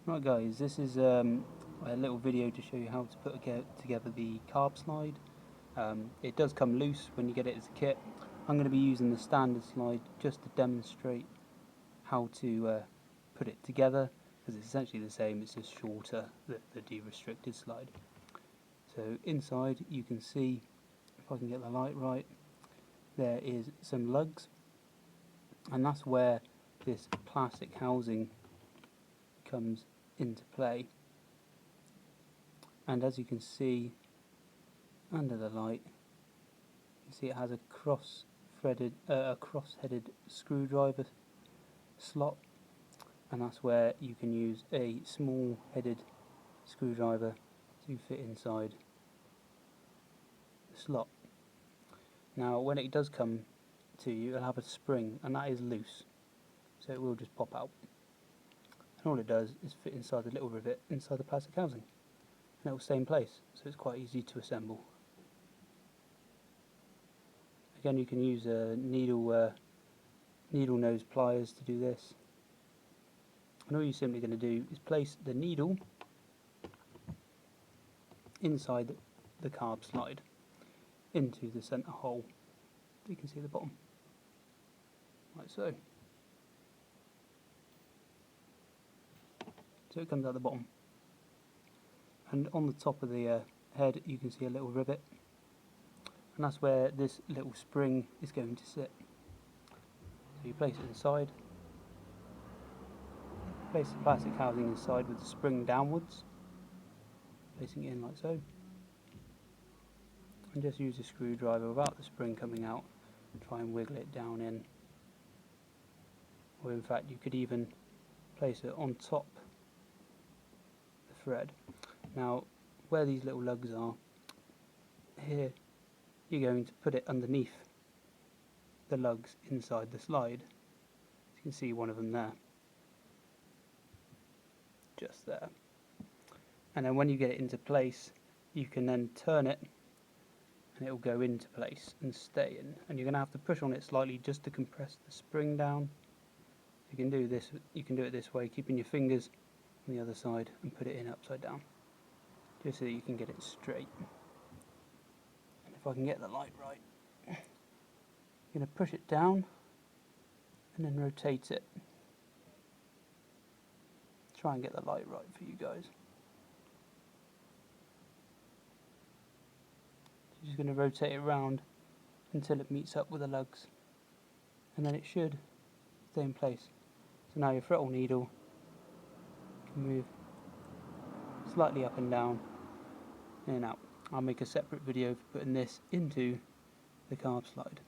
Right guys, this is a little video to show you how to put together the carb slide. It does come loose when you get it as a kit. I'm going to be using the standard slide just to demonstrate how to put it together, because it's essentially the same, it's just shorter, the de-restricted slide. So inside you can see, if I can get the light right, there is some lugs, and that's where this plastic housing comes into play. And as you can see under the light, you see it has a cross-headed screwdriver slot, and that's where you can use a small-headed screwdriver to fit inside the slot. Now, when it does come to you, it'll have a spring, and that is loose, so it will just pop out. And all it does is fit inside the little rivet inside the plastic housing, and it will stay in place, so it's quite easy to assemble. Again, you can use needle nose pliers to do this, and all you're simply going to do is place the needle inside the carb slide into the centre hole. You can see the bottom, like so. So it comes out the bottom, and on the top of the head you can see a little rivet, and that's where this little spring is going to sit. So you place it inside, place the plastic housing inside with the spring downwards, placing it in like so, and just use a screwdriver without the spring coming out and try and wiggle it down in. Or in fact you could even place it on top the thread. Now where these little lugs are, here you're going to put it underneath the lugs inside the slide. You can see one of them there, just there. And then when you get it into place, you can then turn it and it will go into place and stay in. And you're going to have to push on it slightly just to compress the spring down. You can do this. You can do it this way, keeping your fingers on the other side and put it in upside down, just so that you can get it straight. And if I can get the light right, you're going to push it down and then rotate it. Try and get the light right for you guys. You're just going to rotate it around until it meets up with the lugs, and then it should stay in place. So now your throttle needle can move slightly up and down, in and out. I'll make a separate video for putting this into the carb slide.